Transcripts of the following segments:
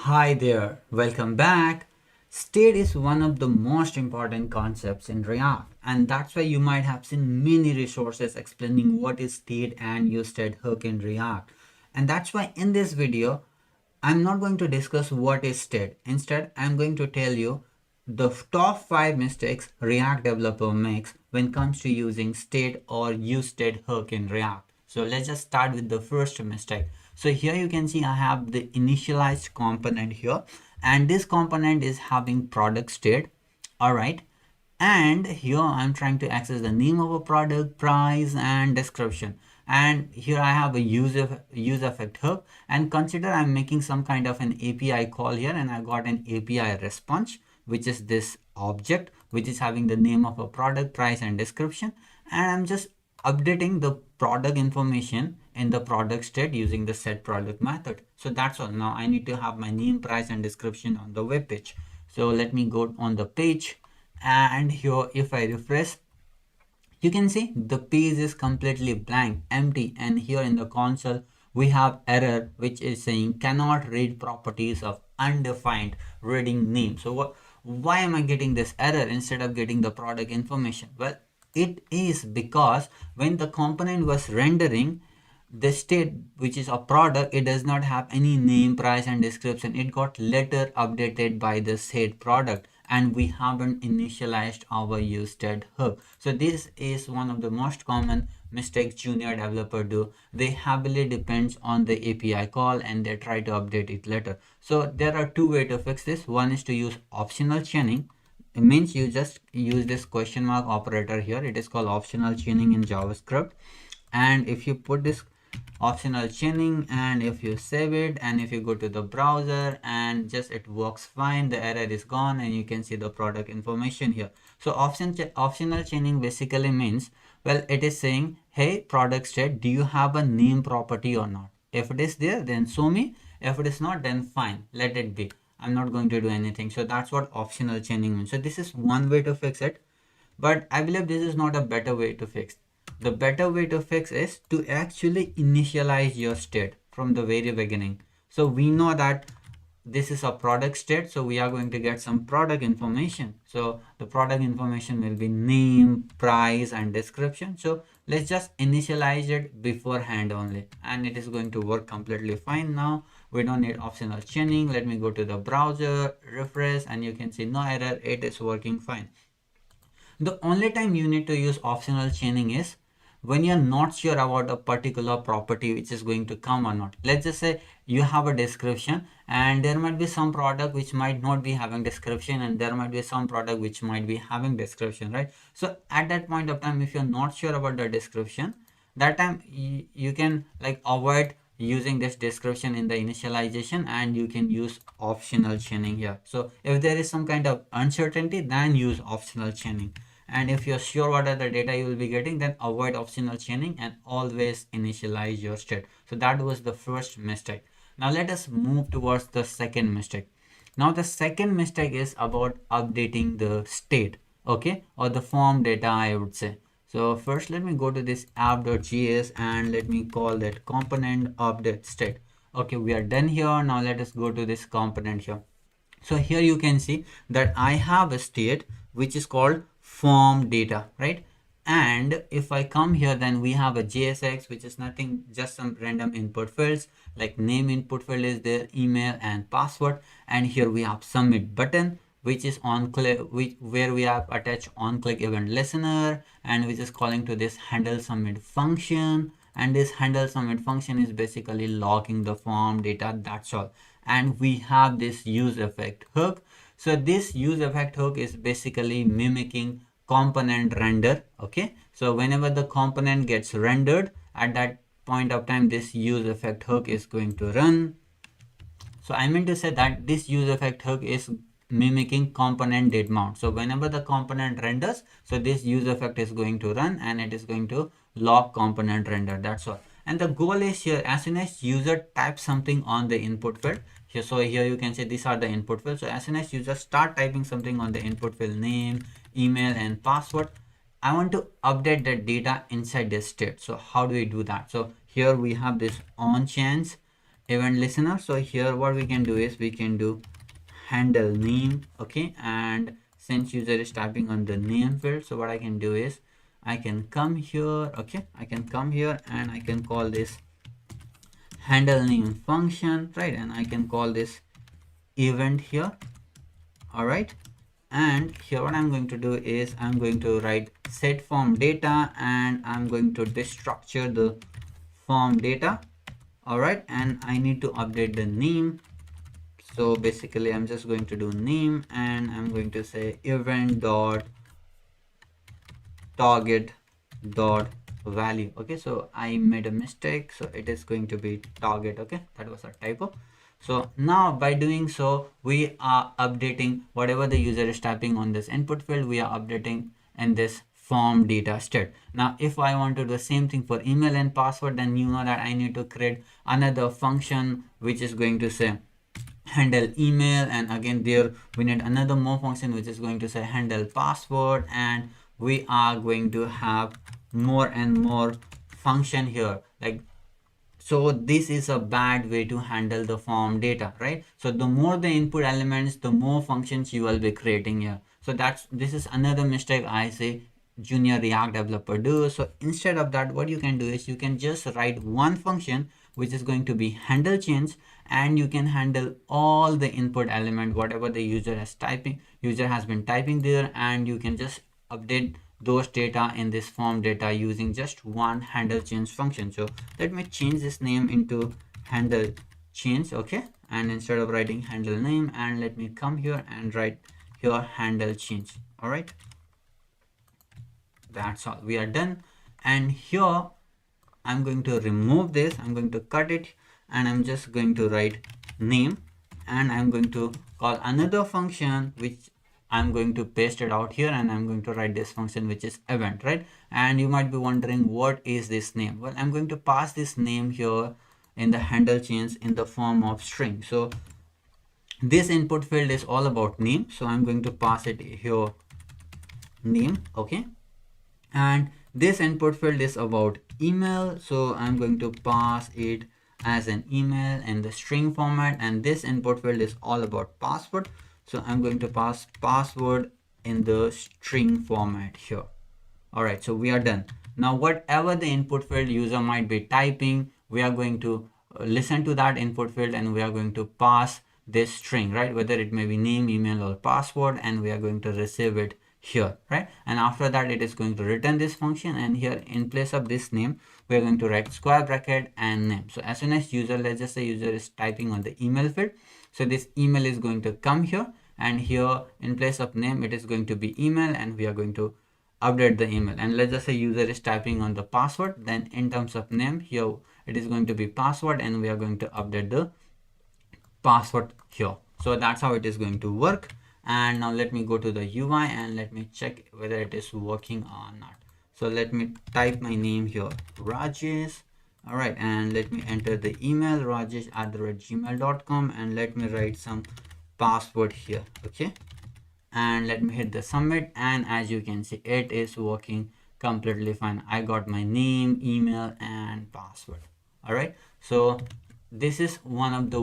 Hi there, welcome back. State is one of the most important concepts in React, and that's why you might have seen many resources explaining what is state and useState hook in React. And that's why in this video, I'm not going to discuss what is state. Instead, I'm going to tell you the top 5 mistakes React developer makes when it comes to using state or useState hook in React. So let's just start with the first mistake. So here you can see I have the initialized component here, and this component is having product state. All right. And here I'm trying to access the name of a product, price, and description. And here I have a use effect hook, and consider I'm making some kind of an API call here, and I got an API response, which is this object which is having the name of a product, price, and description. And I'm just updating the product information in the product state using the set product method. So that's all. Now I need to have my name, price, and description on the web page. So let me go on the page, and here if I refresh, you can see the page is completely blank, empty, and here in the console we have error which is saying cannot read properties of undefined reading name. So why am I getting this error instead of getting the product information? Well, it is because when the component was rendering the state, which is a product, it does not have any name, price, and description. It got later updated by the said product, and we haven't initialized our useState hook. So this is one of the most common mistakes junior developer do. They heavily depends on the API call and they try to update it later. So there are two ways to fix this. One is to use optional chaining. It means you just use this question mark operator here. It is called optional chaining in JavaScript. And if you put this optional chaining, and if you save it, and if you go to the browser, and just it works fine, the error is gone, and you can see the product information here. So optional chaining basically means, well, it is saying, hey, product state, do you have a name property or not? If it is there, then show me. If it is not, then fine, let it be. I'm not going to do anything. So that's what optional chaining means. So this is one way to fix it, but I believe this is not a better way to fix. The better way to fix is to actually initialize your state from the very beginning. So we know that this is a product state, so we are going to get some product information. So the product information will be name, price, and description. So let's just initialize it beforehand only, and it is going to work completely fine. Now we don't need optional chaining. Let me go to the browser, refresh, and you can see no error. It is working fine. The only time you need to use optional chaining is when you're not sure about a particular property which is going to come or not. Let's just say you have a description, and there might be some product which might not be having description, and there might be some product which might be having description, right? So at that point of time, if you're not sure about the description, that time you can like avoid using this description in the initialization, and you can use optional chaining here. So if there is some kind of uncertainty, then use optional chaining. And if you're sure what are the data you will be getting, then avoid optional chaining and always initialize your state. So that was the first mistake. Now let us move towards the second mistake. Now the second mistake is about updating the state, okay, or the form data, I would say. So first let me go to this app.js and let me call that component update state. Okay, we are done here. Now let us go to this component here. So here you can see that I have a state which is called form data, right? And if I come here, then we have a JSX, which is nothing, just some random input fields like name input field is there, email, and password. And here we have submit button, which is on click, where we have attached on click event listener, and which is calling to this handle submit function. And this handle submit function is basically logging the form data. That's all. And we have this use effect hook. So this use effect hook is basically mimicking component render. Okay, so whenever the component gets rendered, at that point of time, this use effect hook is going to run. So I meant to say that this use effect hook is mimicking component did mount. So whenever the component renders, so this use effect is going to run, and it is going to log component render. That's all. And the goal is here, as soon as user types something on the input field here, so here you can say these are the input fields. So as soon as user start typing something on the input field, name, email, and password, I want to update the data inside this state. So how do we do that? So here we have this on chance, event listener. So here what we can do is we can do handle name. Okay, and since user is typing on the name field, so what I can do is I can come here. Okay, I can come here and I can call this handle name function, right? And I can call this event here. All right, and here what I'm going to do is I'm going to write set form data, and I'm going to destructure the form data. All right, and I need to update the name. So basically I'm just going to do name, and I'm going to say event dot target dot value. Okay, so I made a mistake, so it is going to be target. Okay, that was a typo. So now by doing so, we are updating whatever the user is typing on this input field, we are updating in this form data state. Now if I want to do the same thing for email and password, then you know that I need to create another function which is going to say handle email, and again there we need another more function which is going to say handle password, and we are going to have more and more function here. Like, so this is a bad way to handle the form data, right? So the more the input elements, the more functions you will be creating here. So this is another mistake I say junior React developer do. So instead of that, what you can do is you can just write one function which is going to be handle change, and you can handle all the input element whatever the user has been typing there, and you can just update those data in this form data using just one handle change function. So let me change this name into handle change. Okay, and instead of writing handle name, and let me come here and write here handle change. All right, that's all, we are done. And here I'm going to remove this, I'm going to cut it, and I'm just going to write name, and I'm going to call another function which I'm going to paste it out here, and I'm going to write this function which is event, right? And you might be wondering what is this name. Well, I'm going to pass this name here in the handle change in the form of string. So this input field is all about name, so I'm going to pass it here name. Okay, and this input field is about email, so I'm going to pass it as an email in the string format, and this input field is all about password, so I'm going to pass password in the string format here. All right, so we are done. Now whatever the input field user might be typing, we are going to listen to that input field, and we are going to pass this string, right? Whether it may be name, email, or password, and we are going to receive it here, right? And after that it is going to return this function, and here in place of this name we are going to write square bracket and name. So as soon as user, let's just say user is typing on the email field, so this email is going to come here, and here in place of name it is going to be email, and we are going to update the email. And let's just say user is typing on the password, then in terms of name here it is going to be password, and we are going to update the password here. So that's how it is going to work. And now let me go to the UI and let me check whether it is working or not. So let me type my name here, Rajesh. All right, and let me enter the email rajesh@gmail.com, and let me write some password here. Okay, and let me hit the submit, and as you can see it is working completely fine. I got my name, email, and password. All right, so this is one of the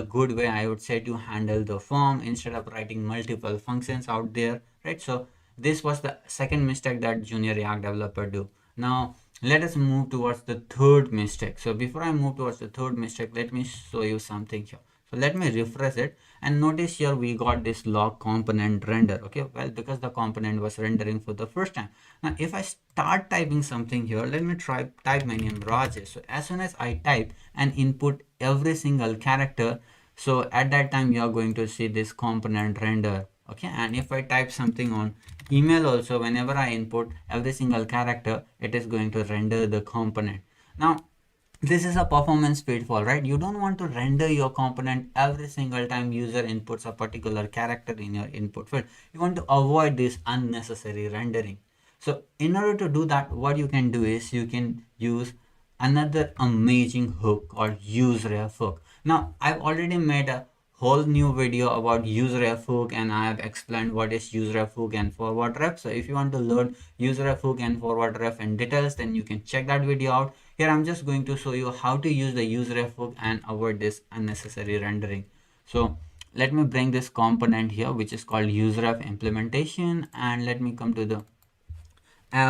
good way I would say to handle the form instead of writing multiple functions out there, right? So this was the second mistake that junior React developer do. Now let us move towards the third mistake. So before I move towards the third mistake, let me show you something here. So let me refresh it, and notice here we got this log component render. Okay, well, because the component was rendering for the first time. Now if I start typing something here, let me type my name Rajesh. So as soon as I type and input every single character, so at that time you are going to see this component render. Okay, and if I type something on email also, whenever I input every single character, it is going to render the component. Now this is a performance pitfall, right? You don't want to render your component every single time user inputs a particular character in your input field. You want to avoid this unnecessary rendering. So in order to do that, what you can do is you can use another amazing hook called useRef hook. Now I've already made a whole new video about useRef hook, and I have explained what is useRef hook and forward ref. So if you want to learn useRef hook and forward ref in details, then you can check that video out. Here I'm just going to show you how to use the useRef hook and avoid this unnecessary rendering. So let me bring this component here, which is called useRef implementation, and let me come to the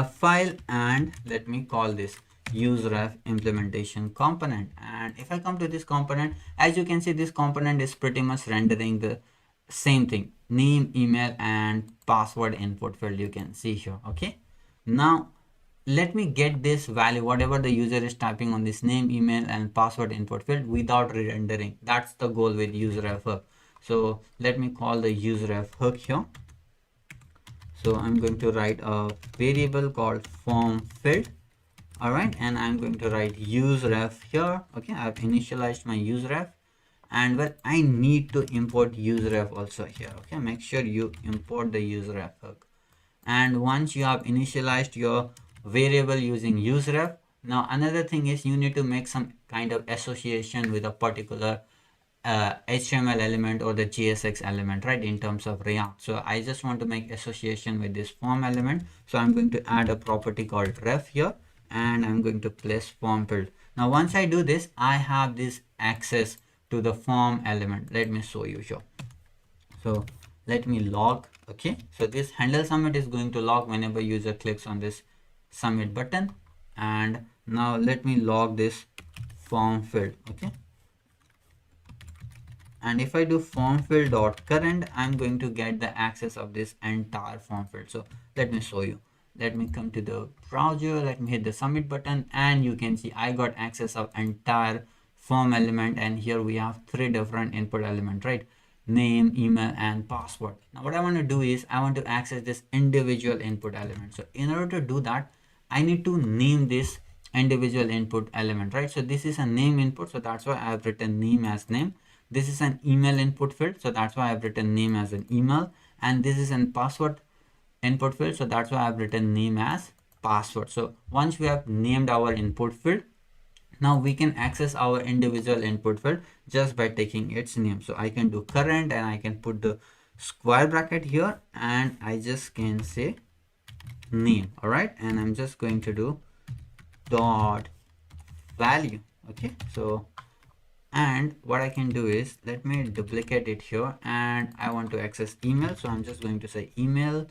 file, and let me call this useRef implementation component. And if I come to this component, as you can see, this component is pretty much rendering the same thing, name, email, and password input field, you can see here. Okay, now let me get this value, whatever the user is typing on this name, email, and password input field without re-rendering. That's the goal with useRef hook. So let me call the useRef hook here. So I'm going to write a variable called form field. All right, and I'm going to write useRef here. Okay, I've initialized my useRef, and well, I need to import useRef also here. Okay, make sure you import the useRef hook. And once you have initialized your variable using useRef, now another thing is you need to make some kind of association with a particular HTML element or the JSX element, right, in terms of React. So I just want to make association with this form element. So I'm going to add a property called ref here, and I'm going to place form field. Now once I do this, I have this access to the form element. Let me show you here. So let me log. Okay, so this handle submit is going to log whenever user clicks on this submit button. And now let me log this form field. Okay, and if I do form field dot current, I'm going to get the access of this entire form field. So let me show you. Let me come to the browser, let me hit the submit button, and you can see I got access of entire form element. And here we have 3 different input elements, right? Name, email, and password. Now what I want to do is I want to access this individual input element. So in order to do that, I need to name this individual input element, right? So this is a name input, so that's why I have written name as name. This is an email input field, so that's why I've written name as an email. And this is an password input field, so that's why I've written name as password. So once we have named our input field, now we can access our individual input field just by taking its name. So I can do current, and I can put the square bracket here, and I just can say name. All right, and I'm just going to do dot value. Okay, so and what I can do is let me duplicate it here, and I want to access email, so I'm just going to say email,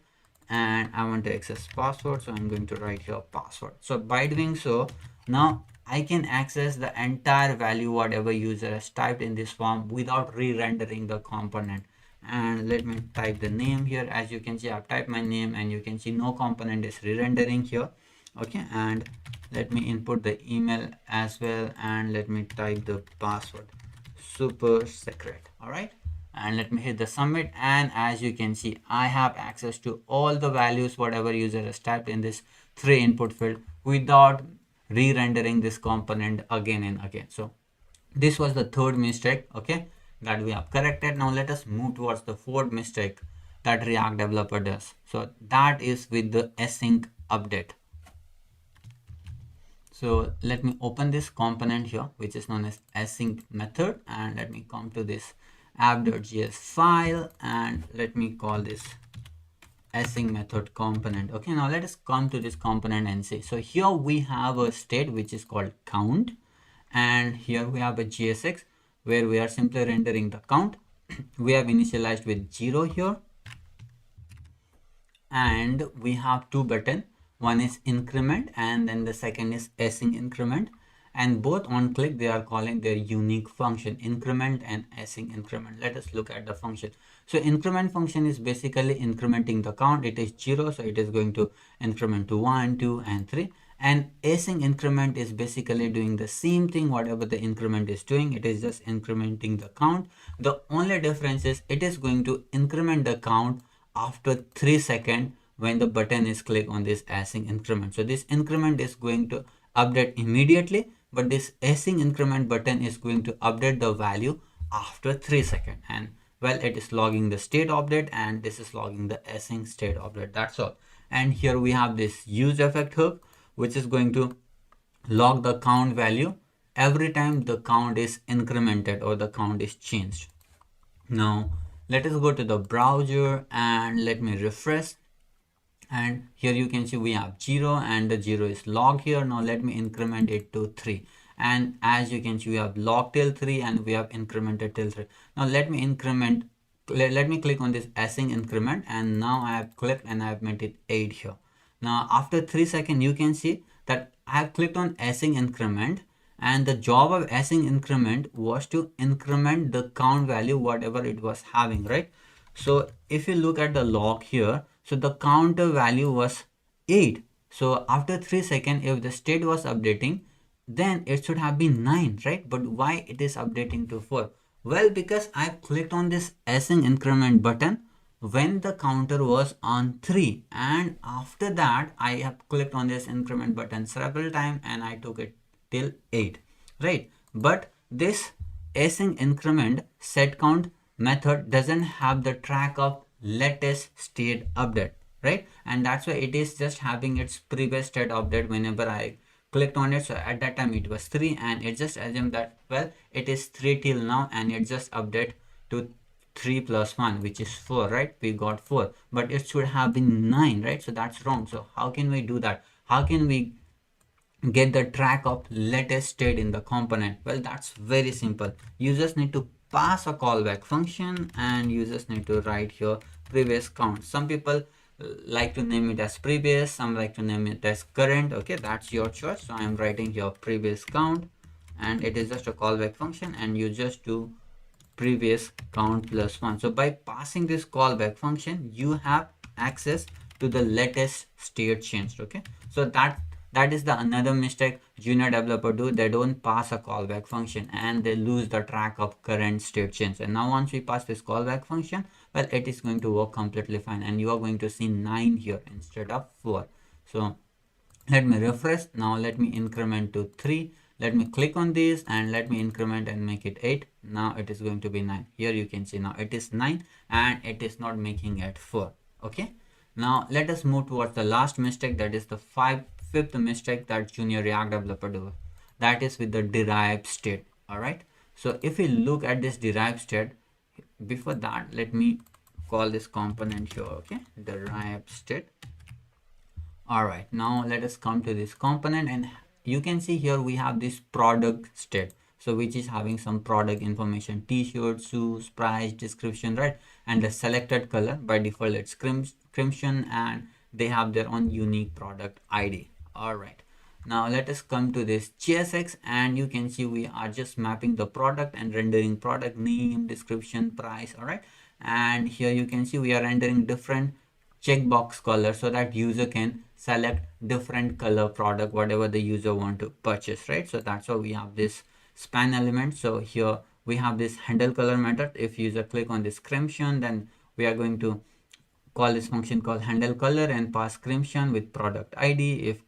and I want to access password, so I'm going to write here password. So by doing so, now I can access the entire value whatever user has typed in this form without re-rendering the component. And let me type the name here. As you can see, I've typed my name, and you can see no component is re-rendering here. Okay, and let me input the email as well, and let me type the password, super secret. All right, and let me hit the submit, and as you can see, I have access to all the values whatever user has typed in this 3 input field without re-rendering this component again and again. So this was the 3rd mistake, okay, that we have corrected. Now let us move towards the 4th mistake that React developer does. So that is with the async update. So let me open this component here, which is known as async method, and let me come to this app.js file, and let me call this async method component. Okay, now let us come to this component and see. So here we have a state which is called count, and here we have a JSX where we are simply rendering the count. We have initialized with 0 here, and we have 2 buttons. One is increment, and then the second is async increment, and both on click they are calling their unique function, increment and async increment. Let us look at the function. So increment function is basically incrementing the count. It is 0, so it is going to increment to 1, 2, and 3. And async increment is basically doing the same thing whatever the increment is doing. It is just incrementing the count. The only difference is it is going to increment the count after 3 seconds when the button is clicked on this async increment. So this increment is going to update immediately, but this async increment button is going to update the value after 3 seconds. And well, it is logging the state update, and this is logging the async state update. That's all. And here we have this use effect hook, which is going to log the count value every time the count is incremented or the count is changed. Now let us go to the browser, and let me refresh. and here you can see we have 0 and the 0 is log here. Now let me increment it to 3, and as you can see we have log till 3 and we have incremented till 3. Now let me increment, let me click on this async increment, and now I have clicked and I have made it 8 here. Now after 3 seconds you can see that I have clicked on async increment, and the job of async increment was to increment the count value whatever it was having, right? So if you look at the log here, so the counter value was 8. So after 3 seconds, if the state was updating, then it should have been 9, right? But why it is updating to 4? Well, because I clicked on this async increment button when the counter was on 3, and after that I have clicked on this increment button several times and I took it till 8, right? But this async increment set count method doesn't have the track of latest state update, right? And that's why it is just having its previous state update whenever I clicked on it. So at that time it was 3, and it just assumed that, well, it is 3 till now, and it just update to 3 plus 1, which is 4, right? We got 4, but it should have been 9, right? So that's wrong. So how can we do that? How can we get the track of latest state in the component? Well, that's very simple. Users need to pass a callback function, and users need to write here previous count. Some people like to name it as previous, some like to name it as current. Okay, that's your choice. So I'm writing here previous count, and it is just a callback function, and you just do previous count plus 1. So by passing this callback function, you have access to the latest state changed. Okay, so that is the another mistake junior developer do. They don't pass a callback function and they lose the track of current state change. And now once we pass this callback function, well, it is going to work completely fine, and you are going to see 9 here instead of 4. So let me refresh. Now let me increment to 3. Let me click on this and let me increment and make it 8. Now it is going to be 9. Here you can see now it is 9 and it is not making it 4. Okay, now let us move towards the last mistake, that is the fifth mistake that junior React developer do. That is with the derived state. All right, so if we look at this derived state, before that let me call this component here. Okay, derived state. All right, now let us come to this component, and you can see here we have this product state, so which is having some product information, t-shirt, shoes, price, description, right? And the selected color by default it's crimson, and they have their own unique product ID. All right, now let us come to this JSX, and you can see we are just mapping the product and rendering product name, description, price. All right, and here you can see we are rendering different checkbox color so that user can select different color product whatever the user want to purchase, right? So that's why we have this span element. So here we have this handle color method. If user click on this crimson, then we are going to call this function called handle color and pass crimson with product ID. If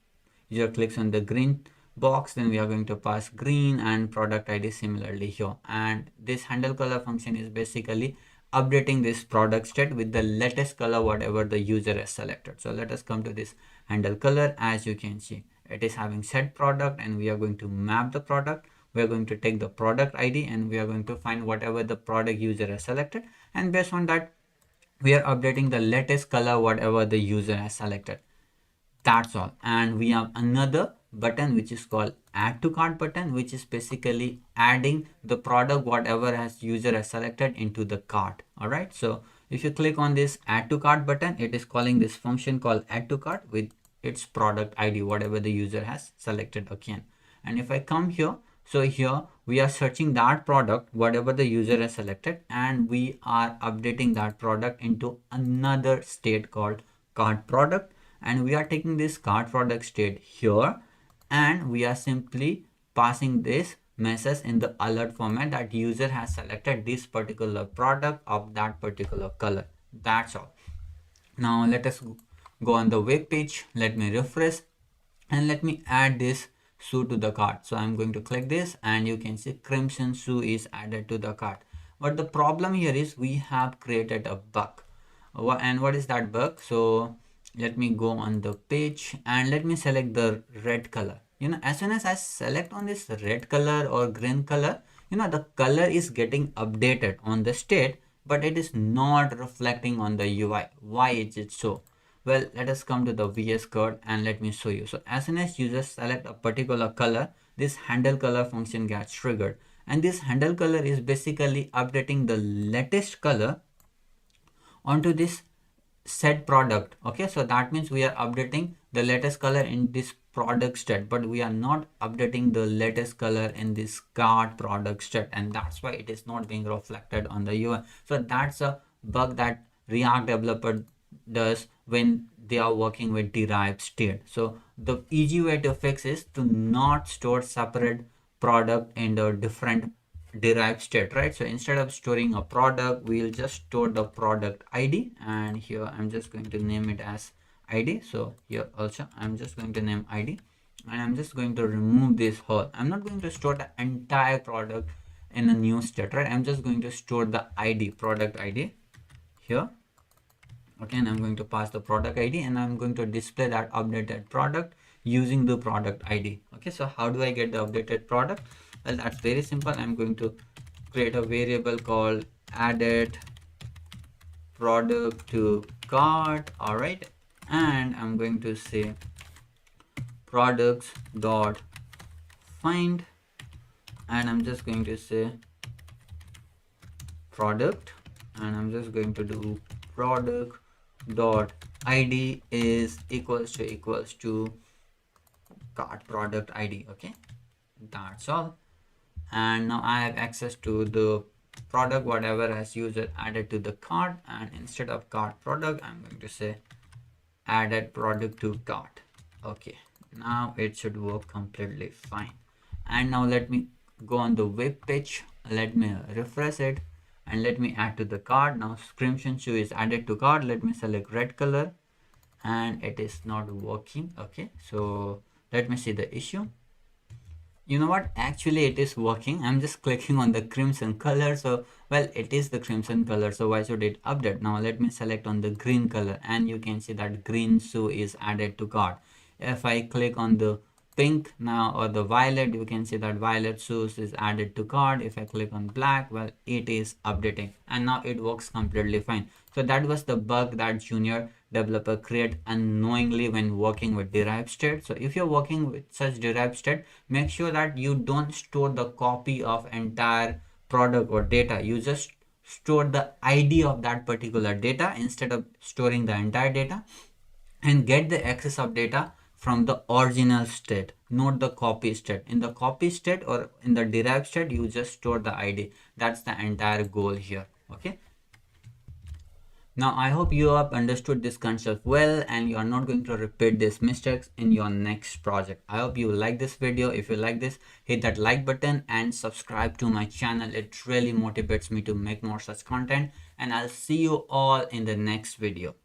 user clicks on the green box, then we are going to pass green and product ID similarly here. And this handle color function is basically updating this product state with the latest color whatever the user has selected. So let us come to this handle color. As you can see, it is having set product, and we are going to map the product. We are going to take the product ID and we are going to find whatever the product user has selected, and based on that we are updating the latest color whatever the user has selected. That's all. And we have another button which is called add to cart button, which is basically adding the product whatever has user has selected into the cart. All right, so if you click on this add to cart button, it is calling this function called add to cart with its product ID whatever the user has selected again. And if I come here, so here we are searching that product whatever the user has selected, and we are updating that product into another state called cart product, and we are taking this cart product state here, and we are simply passing this message in the alert format that user has selected this particular product of that particular color. That's all. Now let us go on the web page. Let me refresh and let me add this shoe to the cart. So I'm going to click this, and you can see crimson shoe is added to the cart. But the problem here is we have created a bug. And what is that bug? So let me go on the page and let me select the red color. As soon as I select on this red color or green color, the color is getting updated on the state, but it is not reflecting on the UI. Why is it so? Well, let us come to the VS Code and let me show you. So as soon as you just select a particular color, this handle color function gets triggered, and this handle color is basically updating the latest color onto this set product. Okay, so that means we are updating the latest color in this product state, but we are not updating the latest color in this card product state, and that's why it is not being reflected on the UI. So that's a bug that React developer does when they are working with derived state. So the easy way to fix is to not store separate product in the different derived state, right? So instead of storing a product, we'll just store the product ID, and here I'm just going to name it as ID. So here also I'm just going to name ID, and I'm just going to remove this whole. I'm not going to store the entire product in a new state, right? I'm just going to store the ID, product ID here. Okay, and I'm going to pass the product ID, and I'm going to display that updated product using the product ID. Okay, so how do I get the updated product? Well, that's very simple. I'm going to create a variable called added product to cart. All right, and I'm going to say products dot find, and I'm just going to say product, and I'm just going to do product dot id is equals to cart product id. Okay, that's all. And now I have access to the product whatever has user added to the cart, and instead of cart product I'm going to say added product to cart. Okay, now it should work completely fine. And now let me go on the web page, let me refresh it, and let me add to the cart. Now Crimson Shoe is added to cart. Let me select red color, and it is not working. Okay, so let me see the issue. You know what, actually it is working. I'm just clicking on the crimson color, so well, it is the crimson color, so why should it update? Now let me select on the green color, and you can see that green shoe is added to cart. If I click on the pink now, or the violet, you can see that violet shoes is added to cart. If I click on black, well, it is updating, and now it works completely fine. So that was the bug that junior developer create unknowingly when working with derived state. So if you're working with such derived state, make sure that you don't store the copy of entire product or data. You just store the ID of that particular data instead of storing the entire data, and get the access of data from the original state, not the copy state. In the copy state or in the derived state, you just store the ID. That's the entire goal here. Okay, now I hope you have understood this concept well, and you are not going to repeat these mistakes in your next project. I hope you like this video. If you like this, hit that like button and subscribe to my channel. It really motivates me to make more such content, and I'll see you all in the next video.